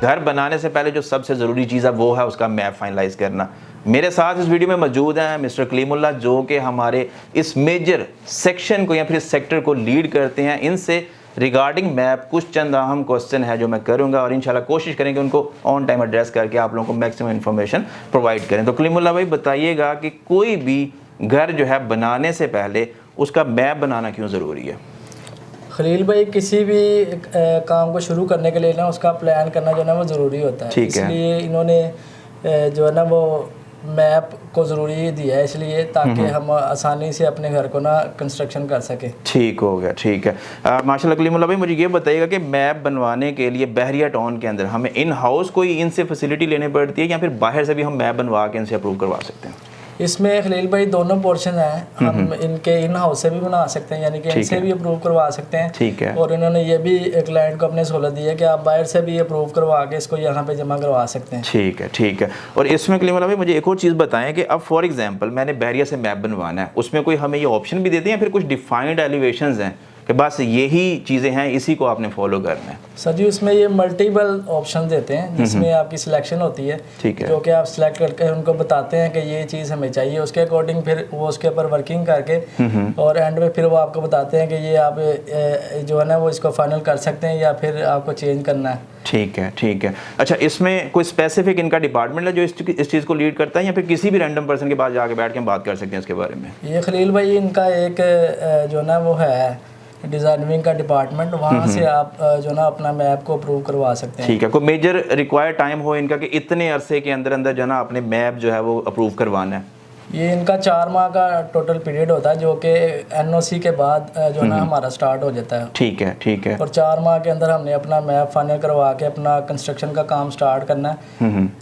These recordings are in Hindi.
घर बनाने से पहले जो सबसे ज़रूरी चीज़ है वो है उसका मैप फाइनलाइज करना। मेरे साथ इस वीडियो में मौजूद हैं मिस्टर कलीमुल्लाह, जो कि हमारे इस मेजर सेक्शन को या फिर इस सेक्टर को लीड करते हैं। इनसे रिगार्डिंग मैप कुछ चंद अहम क्वेश्चन है जो मैं करूंगा और इंशाल्लाह कोशिश करेंगे उनको ऑन टाइम एड्रेस करके आप लोगों को मैक्सिमम इन्फॉर्मेशन प्रोवाइड करें। तो कलीमुल्लाह भाई बताइएगा कि कोई भी घर जो है बनाने से पहले उसका मैप बनाना क्यों ज़रूरी है? खलील भाई, किसी भी काम को शुरू करने के लिए ना उसका प्लान करना जो है ना वो ज़रूरी होता है। इसलिए इन्होंने जो है ना वो मैप को ज़रूरी दिया है, इसलिए ताकि हम आसानी से अपने घर को ना कंस्ट्रक्शन कर सके। ठीक हो गया, ठीक है। माशाल्लाह कलीमुल्लाह भाई, मुझे ये बताइएगा कि मैप बनवाने के लिए बहरिया टाउन के अंदर हमें इन हाउस कोई इनसे फैसिलिटी लेनी पड़ती है या फिर बाहर से भी हम मैप बनवा के इनसे अप्रूव करवा सकते हैं? इसमें खलील भाई दोनों पोर्शन हैं। हम इनके इन हाउस से भी बना सकते हैं, यानी कि इनसे भी अप्रूव करवा सकते हैं। ठीक है। और इन्होंने ये भी क्लाइंट को अपने सहूलत दी है कि आप बाहर से भी अप्रूव करवा के इसको यहाँ पे जमा करवा सकते हैं। ठीक है, ठीक है। और इसमें कलीमुल्लाह भाई मुझे एक और चीज़ बताएं कि अब फॉर एग्जांपल मैंने बहरिया से मैप बनवाना है, उसमें कोई हमें ये ऑप्शन भी देते हैं या फिर कुछ डिफाइंड एलिवेशंस हैं कि बस यही चीज़ें हैं, इसी को आपने फॉलो करना है? सर जी, उसमें ये मल्टीपल ऑप्शन देते हैं जिसमें आपकी सिलेक्शन होती है। ठीक है। जो कि आप सिलेक्ट करके उनको बताते हैं कि ये चीज़ हमें चाहिए, उसके अकॉर्डिंग फिर वो उसके ऊपर वर्किंग करके और एंड में फिर वो आपको बताते हैं कि ये आप जो है ना वो इसको फाइनल कर सकते हैं या फिर आपको चेंज करना है। ठीक है, ठीक है। अच्छा, इसमें कोई स्पेसिफिक इनका डिपार्टमेंट है जो इस चीज़ को लीड करता है या फिर किसी भी रैंडम पर्सन के पास जाके बैठ के हम बात कर सकते हैं इसके बारे में? ये खलील भाई इनका एक जो ना वो है डिज़ाइनिंग का डिपार्टमेंट, वहाँ से आप जो ना अपना मैप को अप्रूव करवा सकते हैं। ठीक है। कोई मेजर रिक्वायर्ड टाइम हो इनका कि इतने अरसे के अंदर अंदर जो ना अपने मैप जो है वो अप्रूव करवाना है? ये इनका 4 माह का टोटल पीरियड होता है, जो कि एनओसी के बाद जो ना हमारा स्टार्ट हो जाता है। ठीक है, ठीक है। और 4 माह के अंदर हमने अपना मैप फाइनल करवा के अपना कंस्ट्रक्शन का काम स्टार्ट करना है।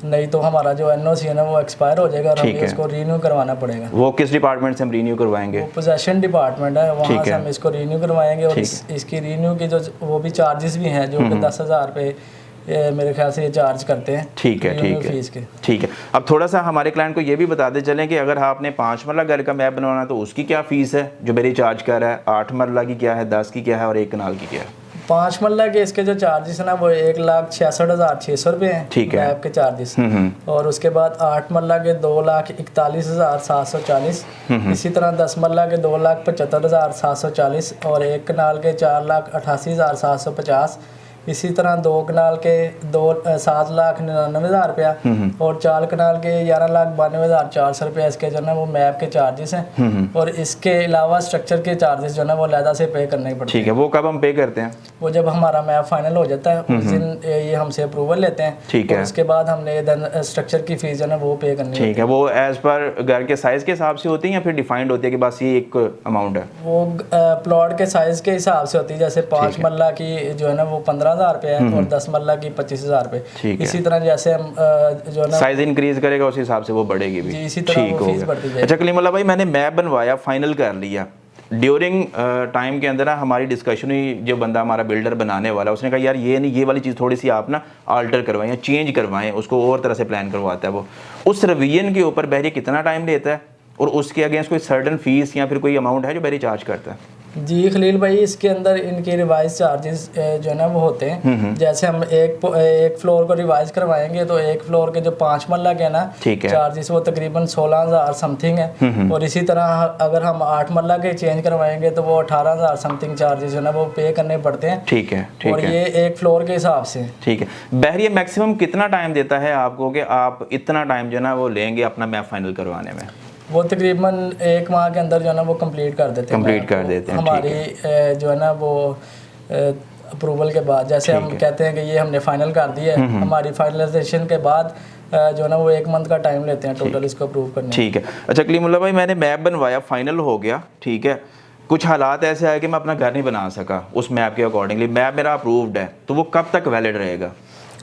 नहीं तो हमारा जो एनओसी है ना वो एक्सपायर हो जाएगा और हमें इसको रीन्यू करवाना पड़ेगा। वो किस डिपार्टमेंट से हम रीन्यू करवाएंगे? वो पोजेशन डिपार्टमेंट है, वहाँ से हम इसको रीन्यू करवाएंगे। और इसकी रीन्यू की जो वो भी चार्जेस भी हैं, जो कि 10,000 रुपये मेरे ख्याल से ये चार्ज करते हैं। ठीक है, ठीक है, फीस के। ठीक है। अब थोड़ा सा हमारे क्लाइंट को ये भी बताते चलें कि अगर आपने 5 मरला घर का मैप बनवाना तो उसकी क्या फ़ीस है जो मेरी चार्ज कर रहा है, 8 मरला की क्या है, 10 की क्या है और 1 कनाल की क्या है? 5 मरला के इसके जो चार्जेस है ना वो 1,66,600 रुपये हैं। ठीक है। मैप के चार्जेस। और उसके बाद 8 मरला के 2,41,740। इसी तरह 10 मरला के 2,75,740 और 1 कनाल के 4,88,750। इसी तरह 2 कनाल के 7,99,000 रुपया और 4 कनाल के 11,92,400 रुपया इसके जो है वो मैप के चार्जेस हैं। और इसके अलावा स्ट्रक्चर के चार्जेस जो है वो अलहदा से पे करने पड़ते हैं। ठीक है। वो कब हम पे करते हैं? वो जब हमारा मैप फाइनल हो जाता है उस दिन ये हमसे अप्रूवल लेते हैं। ठीक है। उसके बाद हमने स्ट्रक्चर की फीस जो है वो पे करनी है। ठीक है। वो एज पर घर के साइज के हिसाब से होती है या फिर डिफाइंड होती है कि बस ये एक अमाउंट है? वो प्लॉट के साइज के हिसाब से होती है। जैसे 5 मरला की जो है ना वो 15,000 रुपये है और 10 मरला की 25,000 रुपये। इसी तरह जैसे हम जो है ना साइज इंक्रीज करेगा उस हिसाब से वो बढ़ेगी भी। इसी तरह वो फीस बढ़ती जाएगी। अच्छा कलीमुल्लाह भाई, मैंने मैप बनवाया, फाइनल कर लिया, ड्यूरिंग टाइम के अंदर ना हमारी डिस्कशन हुई, जो बंदा हमारा बिल्डर बनाने वाला उसने कहा यार ये नहीं, ये वाली चीज़ थोड़ी सी आप ना आल्टर करवाएं या चेंज करवाएं, उसको और तरह से प्लान करवाता है वो। उस रिवीजन के ऊपर बहरी कितना टाइम लेता है और उसके अगेंस्ट कोई सर्टन फीस या फिर कोई अमाउंट है जो बहरी चार्ज करता है? जी खलील भाई, इसके अंदर इनके रिवाइज चार्जेस जो है ना वो होते हैं। जैसे हम एक फ्लोर को रिवाइज करवाएंगे तो एक फ्लोर के जो 5 मरला के ना चार्जेस वो तकरीबन 16,000 समथिंग है। और इसी तरह अगर हम 8 मरला के चेंज करवाएंगे तो वो 18,000 समथिंग चार्जेस जो है ना वो पे करने पड़ते हैं। ठीक है, ठीक और है। ये एक फ्लोर के हिसाब से। ठीक है। बहरिया मैक्सिमम कितना टाइम देता है आपको कि आप इतना टाइम जो है ना वो लेंगे अपना मैप फाइनल करवाने में? वो तकरीबन 1 माह के अंदर जो है ना वो कंप्लीट कर देते हैं। हमारी जो है ना वो अप्रूवल के बाद, जैसे हम कहते हैं कि ये हमने फाइनल कर दिया है, हमारी फाइनलाइजेशन के बाद जो है ना वो 1 मंथ का टाइम लेते हैं टोटल इसको अप्रूव करने। ठीक है। अच्छा कलीमुल्लाह भाई, मैंने मैप बनवाया, फाइनल हो गया, ठीक है, कुछ हालात ऐसे आए कि मैं अपना घर नहीं बना सका उस मैप के अकॉर्डिंगली, मैप मेरा अप्रूव्ड है, तो वो कब तक वैलिड रहेगा?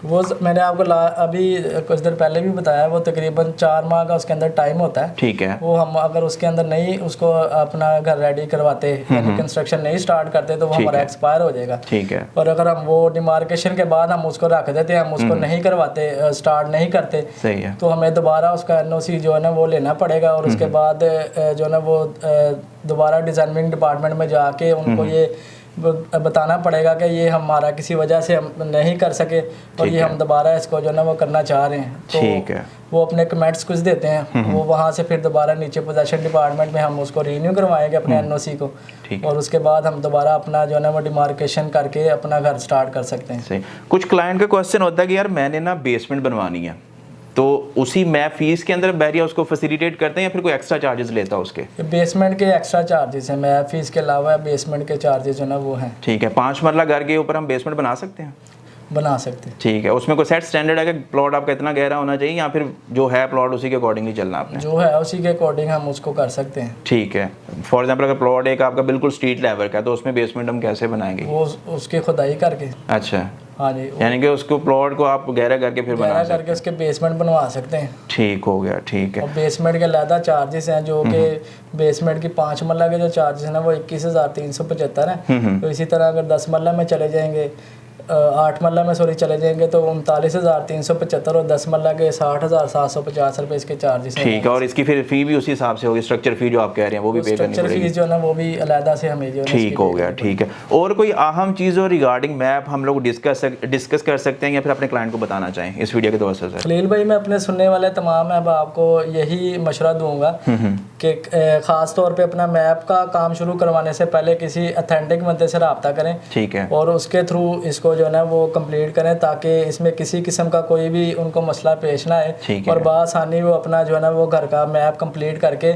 वो मैंने आपको अभी कुछ देर पहले भी बताया, वो तकरीबन 4 माह का उसके अंदर टाइम होता है। ठीक है। वो हम अगर उसके अंदर नहीं उसको अपना घर रेडी करवाते यानी कंस्ट्रक्शन नहीं स्टार्ट करते तो वो हमारा एक्सपायर हो जाएगा। ठीक है। और अगर हम वो डिमार्केशन के बाद हम उसको रख देते हैं, हम उसको नहीं करवाते, स्टार्ट नहीं करते, सही है, तो हमें दोबारा उसका एनओसी जो है ना वो लेना पड़ेगा। और उसके बाद जो है ना वो दोबारा डिजाइनिंग डिपार्टमेंट में जाके उनको ये बताना पड़ेगा कि ये हमारा किसी वजह से हम नहीं कर सके और ये हम दोबारा इसको जो है ना वो करना चाह रहे हैं। तो ठीक है, वो अपने कमेंट्स कुछ देते हैं, वो वहाँ से फिर दोबारा नीचे पोजेशन डिपार्टमेंट में हम उसको रीन्यू करवाएंगे अपने एनओसी को, और उसके बाद हम दोबारा अपना जो है ना वो डिमार्केशन करके अपना घर स्टार्ट कर सकते हैं। सही। कुछ क्लाइंट का क्वेश्चन होता है कि यार मैंने ना बेसमेंट बनवानी है, तो उसी मैप फीस के अंदर बैरिया उसको फैसिलिटेट करते हैं या फिर कोई एक्स्ट्रा चार्जेस लेता है उसके? बेसमेंट के एक्स्ट्रा चार्जेस हैं, मैप फीस के अलावा बेसमेंट के चार्जेस जो ना वो हैं। ठीक है, 5 मरला घर के ऊपर हम बेसमेंट बना सकते हैं? बना सकते हैं। ठीक है, उसमें कोई सेट स्टैंडर्ड है कि प्लॉट आपका इतना गहरा होना चाहिए या फिर जो है प्लॉट उसी के अकॉर्डिंग ही चलना आपने? जो है उसी के अकॉर्डिंग हम उसको कर सकते हैं। ठीक है, फॉर एग्जांपल अगर प्लॉट एक आपका बिल्कुल स्ट्रीट लेवल का है तो उसमें बेसमेंट हम कैसे बनाएंगे? वो उसकी खुदाई करके। अच्छा, हाँ जी, यानी कि उसको प्लॉट को आप गहरा करके फिर बना सकते हैं? करके उसके बेसमेंट बनवा सकते हैं। ठीक हो गया, ठीक है। और बेसमेंट के अलग चार्जेस हैं, जो कि बेसमेंट की 5 मरला के जो चार्जेस हैं ना वो 21,375 है। तो इसी तरह अगर 10 मरला में चले जाएंगे, 8 मरला में चले जाएंगे तो 39,375 और 10 मरला के 60,750 रुपए इसके चार्जेस हैं। ठीक है, और इसकी फिर फी भी उसी हिसाब से होगी, स्ट्रक्चर फी जो आप कह रहे हैं वो भी पे करनी पड़ेगी? फीस जो है ना वो भी अलग से हमें जो है। ठीक हो गया, ठीक है। और कोई अहम चीज़ और रिगार्डिंग मैप हम लोग डिस्कस कर सकते हैं या फिर अपने क्लाइंट को बताना चाहें इस वीडियो के द्वारा से? खलील भाई, मैं अपने सुनने वाले तमाम अब आपको यही मशवरा दूंगा कि ख़ास तौर पे अपना मैप का काम शुरू करवाने से पहले किसी अथेंटिक बंदे से रब्ता करें। ठीक है, और उसके थ्रू इसको जो है ना वो कंप्लीट करें ताकि इसमें किसी किस्म का कोई भी उनको मसला पेश ना आए और बआसानी वो अपना जो है ना वो घर का मैप कंप्लीट करके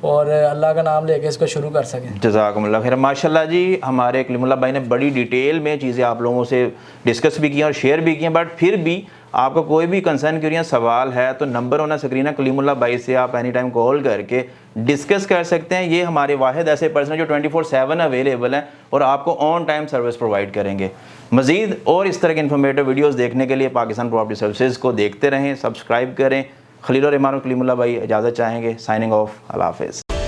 और अल्लाह का नाम लेके इसको शुरू कर सकें। जज़ाकुमुल्लाह खैर। माशाल्लाह जी, हमारे कलीमुल्लाह भाई ने बड़ी डिटेल में चीज़ें आप लोगों से डिस्कस भी की और शेयर भी की हैं, बट फिर भी आपका कोई भी कंसर्न क्यूरी सवाल है तो नंबर होना स्क्रीन है कलीमुल्लाह भाई से आप एनी टाइम कॉल करके डिस्कस कर सकते हैं। ये हमारे वाहिद ऐसे पर्सन जो 24/7 अवेलेबल हैं और आपको ऑन टाइम सर्विस प्रोवाइड करेंगे। मज़ीद और इस तरह के इन्फॉर्मेटिव वीडियोस देखने के लिए पाकिस्तान प्रॉपर्टी सर्विसेज को देखते रहें, सब्सक्राइब करें। खलील और इमाम कलीमुल्लाह भाई इजाज़त चाहेंगे। साइनिंग ऑफ, अल्लाह हाफ़िज़।